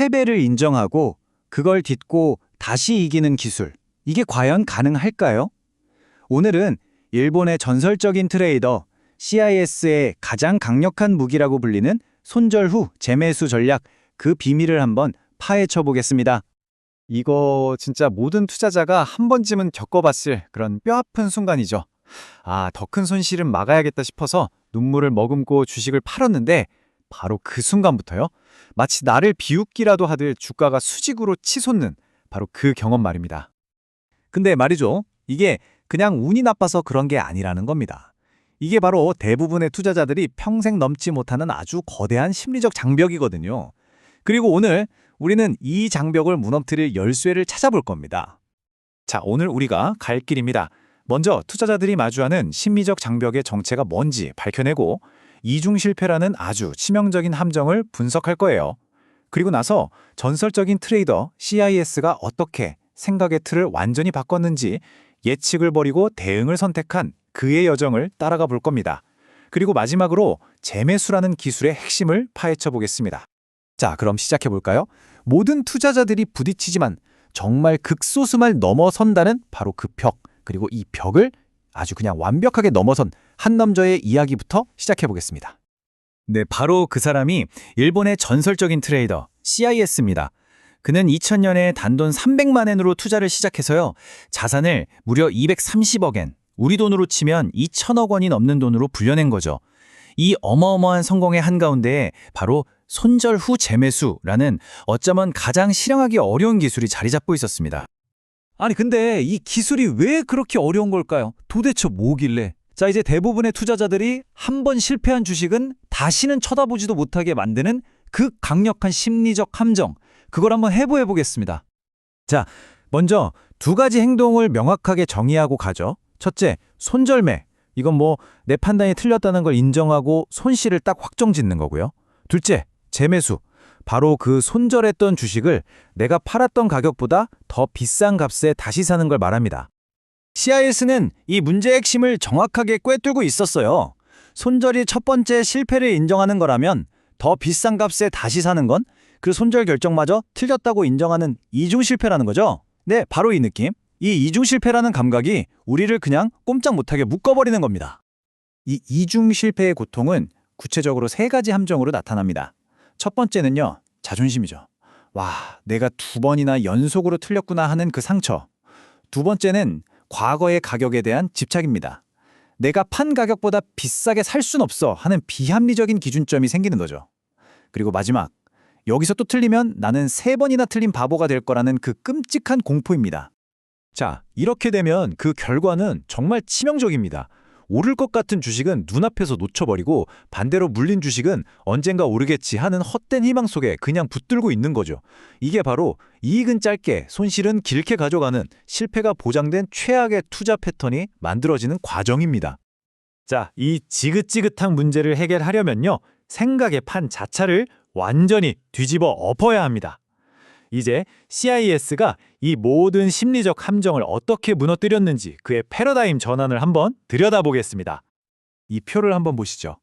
패배를 인정하고 그걸 딛고 다시 이기는 기술. 이게 과연 가능할까요? 오늘은 일본의 전설적인 트레이더 CIS의 가장 강력한 무기라고 불리는 손절 후 재매수 전략, 그 비밀을 한번 파헤쳐 보겠습니다. 이거 진짜 모든 투자자가 한 번쯤은 겪어봤을 그런 뼈아픈 순간이죠. 더 큰 손실은 막아야겠다 싶어서 눈물을 머금고 주식을 팔았는데 바로 그 순간부터요. 마치 나를 비웃기라도 하듯 주가가 수직으로 치솟는 바로 그 경험 말입니다. 근데 말이죠. 이게 그냥 운이 나빠서 그런 게 아니라는 겁니다. 이게 바로 대부분의 투자자들이 평생 넘지 못하는 아주 거대한 심리적 장벽이거든요. 그리고 오늘 우리는 이 장벽을 무너뜨릴 열쇠를 찾아볼 겁니다. 자, 오늘 우리가 갈 길입니다. 먼저 투자자들이 마주하는 심리적 장벽의 정체가 뭔지 밝혀내고 이중 실패라는 아주 치명적인 함정을 분석할 거예요. 그리고 나서 전설적인 트레이더 CIS가 어떻게 생각의 틀을 완전히 바꿨는지, 예측을 버리고 대응을 선택한 그의 여정을 따라가 볼 겁니다. 그리고 마지막으로 재매수라는 기술의 핵심을 파헤쳐 보겠습니다. 자, 그럼 시작해 볼까요? 모든 투자자들이 부딪히지만 정말 극소수만 넘어선다는 바로 그 벽, 그리고 이 벽을 아주 그냥 완벽하게 넘어선 한 남자의 이야기부터 시작해 보겠습니다. 네, 바로 그 사람이 일본의 전설적인 트레이더 CIS입니다. 그는 2000년에 단돈 300만 엔으로 투자를 시작해서요. 자산을 무려 230억 엔, 우리 돈으로 치면 2천억 원이 넘는 돈으로 불려낸 거죠. 이 어마어마한 성공의 한가운데에 바로 손절 후 재매수라는 어쩌면 가장 실행하기 어려운 기술이 자리 잡고 있었습니다. 아니 근데 이 기술이 왜 그렇게 어려운 걸까요? 도대체 뭐길래? 자, 이제 대부분의 투자자들이 한 번 실패한 주식은 다시는 쳐다보지도 못하게 만드는 그 강력한 심리적 함정, 그걸 한번 해부해 보겠습니다. 자, 먼저 두 가지 행동을 명확하게 정의하고 가죠. 첫째, 손절매. 이건 내 판단이 틀렸다는 걸 인정하고 손실을 딱 확정짓는 거고요. 둘째, 재매수. 바로 그 손절했던 주식을 내가 팔았던 가격보다 더 비싼 값에 다시 사는 걸 말합니다. CIS는 이 문제의 핵심을 정확하게 꿰뚫고 있었어요. 손절이 첫 번째 실패를 인정하는 거라면 더 비싼 값에 다시 사는 건 그 손절 결정마저 틀렸다고 인정하는 이중 실패라는 거죠. 네, 바로 이 느낌. 이 이중 실패라는 감각이 우리를 그냥 꼼짝 못하게 묶어버리는 겁니다. 이 이중 실패의 고통은 구체적으로 세 가지 함정으로 나타납니다. 첫 번째는요, 자존심이죠. 와, 내가 두 번이나 연속으로 틀렸구나 하는 그 상처. 두 번째는 과거의 가격에 대한 집착입니다. 내가 판 가격보다 비싸게 살 순 없어 하는 비합리적인 기준점이 생기는 거죠. 그리고 마지막, 여기서 또 틀리면 나는 세 번이나 틀린 바보가 될 거라는 그 끔찍한 공포입니다. 자, 이렇게 되면 그 결과는 정말 치명적입니다. 오를 것 같은 주식은 눈앞에서 놓쳐버리고 반대로 물린 주식은 언젠가 오르겠지 하는 헛된 희망 속에 그냥 붙들고 있는 거죠. 이게 바로 이익은 짧게 손실은 길게 가져가는 실패가 보장된 최악의 투자 패턴이 만들어지는 과정입니다. 자, 이 지긋지긋한 문제를 해결하려면요, 생각의 판 자체를 완전히 뒤집어 엎어야 합니다. 이제 CIS가 이 모든 심리적 함정을 어떻게 무너뜨렸는지 그의 패러다임 전환을 한번 들여다보겠습니다. 이 표를 한번 보시죠.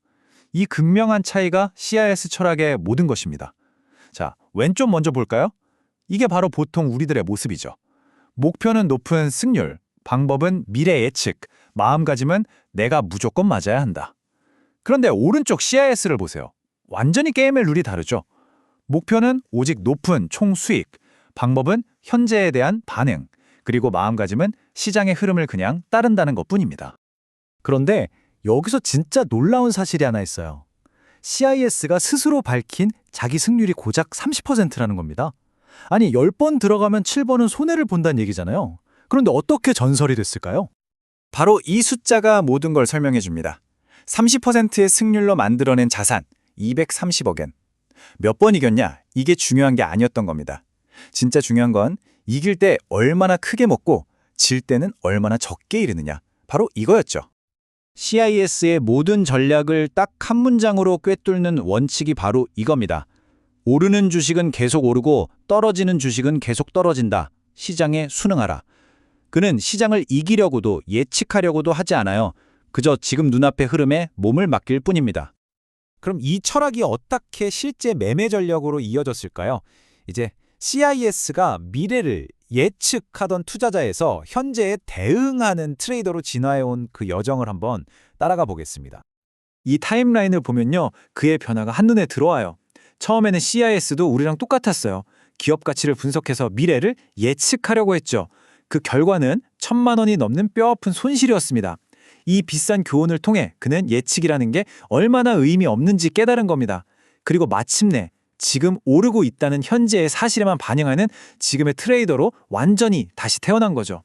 이 극명한 차이가 CIS 철학의 모든 것입니다. 자, 왼쪽 먼저 볼까요? 이게 바로 보통 우리들의 모습이죠. 목표는 높은 승률, 방법은 미래 예측, 마음가짐은 내가 무조건 맞아야 한다. 그런데 오른쪽 CIS를 보세요. 완전히 게임의 룰이 다르죠. 목표는 오직 높은 총 수익, 방법은 현재에 대한 반응, 그리고 마음가짐은 시장의 흐름을 그냥 따른다는 것뿐입니다. 그런데 여기서 진짜 놀라운 사실이 하나 있어요. CIS가 스스로 밝힌 자기 승률이 고작 30%라는 겁니다. 아니, 10번 들어가면 7번은 손해를 본다는 얘기잖아요. 그런데 어떻게 전설이 됐을까요? 바로 이 숫자가 모든 걸 설명해 줍니다. 30%의 승률로 만들어낸 자산, 230억 엔. 몇 번 이겼냐? 이게 중요한 게 아니었던 겁니다. 진짜 중요한 건 이길 때 얼마나 크게 먹고 질 때는 얼마나 적게 이르느냐. 바로 이거였죠. CIS의 모든 전략을 딱 한 문장으로 꿰뚫는 원칙이 바로 이겁니다. 오르는 주식은 계속 오르고 떨어지는 주식은 계속 떨어진다. 시장에 순응하라. 그는 시장을 이기려고도 예측하려고도 하지 않아요. 그저 지금 눈앞의 흐름에 몸을 맡길 뿐입니다. 그럼 이 철학이 어떻게 실제 매매 전략으로 이어졌을까요? 이제 CIS가 미래를 예측하던 투자자에서 현재에 대응하는 트레이더로 진화해온 그 여정을 한번 따라가 보겠습니다. 이 타임라인을 보면요. 그의 변화가 한눈에 들어와요. 처음에는 CIS도 우리랑 똑같았어요. 기업 가치를 분석해서 미래를 예측하려고 했죠. 그 결과는 1,000만 원이 넘는 뼈아픈 손실이었습니다. 이 비싼 교훈을 통해 그는 예측이라는 게 얼마나 의미 없는지 깨달은 겁니다. 그리고 마침내 지금 오르고 있다는 현재의 사실에만 반영하는 지금의 트레이더로 완전히 다시 태어난 거죠.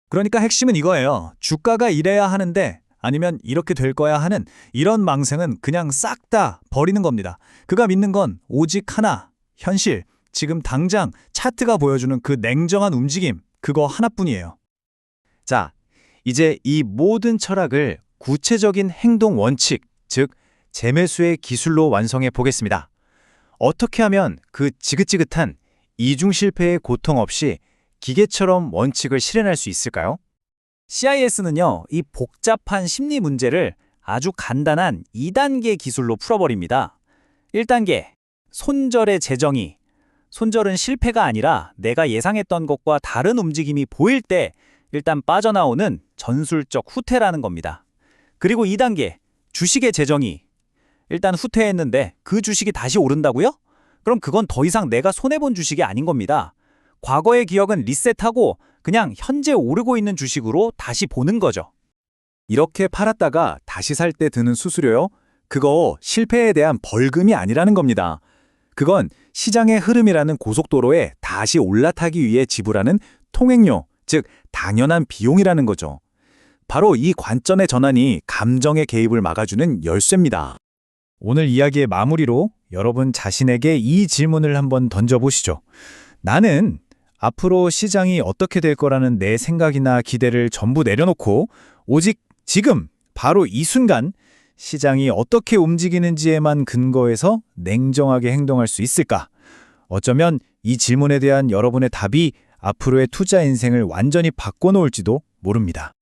그러니까 핵심은 이거예요. 주가가 이래야 하는데 아니면 이렇게 될 거야 하는 이런 망상은 그냥 싹 다 버리는 겁니다. 그가 믿는 건 오직 하나, 현실, 지금 당장 차트가 보여주는 그 냉정한 움직임, 그거 하나뿐이에요. 자, 이제 이 모든 철학을 구체적인 행동 원칙, 즉 재매수의 기술로 완성해 보겠습니다. 어떻게 하면 그 지긋지긋한 이중 실패의 고통 없이 기계처럼 원칙을 실현할 수 있을까요? CIS는요, 이 복잡한 심리 문제를 아주 간단한 2단계 기술로 풀어버립니다. 1단계, 손절의 재정의. 손절은 실패가 아니라 내가 예상했던 것과 다른 움직임이 보일 때 일단 빠져나오는 전술적 후퇴라는 겁니다. 그리고 2단계, 주식의 재정의. 일단 후퇴했는데 그 주식이 다시 오른다고요? 그럼 그건 더 이상 내가 손해본 주식이 아닌 겁니다. 과거의 기억은 리셋하고 그냥 현재 오르고 있는 주식으로 다시 보는 거죠. 이렇게 팔았다가 다시 살 때 드는 수수료요? 그거 실패에 대한 벌금이 아니라는 겁니다. 그건 시장의 흐름이라는 고속도로에 다시 올라타기 위해 지불하는 통행료, 즉 당연한 비용이라는 거죠. 바로 이 관점의 전환이 감정의 개입을 막아주는 열쇠입니다. 오늘 이야기의 마무리로 여러분 자신에게 이 질문을 한번 던져보시죠. 나는 앞으로 시장이 어떻게 될 거라는 내 생각이나 기대를 전부 내려놓고 오직 지금, 바로 이 순간 시장이 어떻게 움직이는지에만 근거해서 냉정하게 행동할 수 있을까? 어쩌면 이 질문에 대한 여러분의 답이 앞으로의 투자 인생을 완전히 바꿔놓을지도 모릅니다.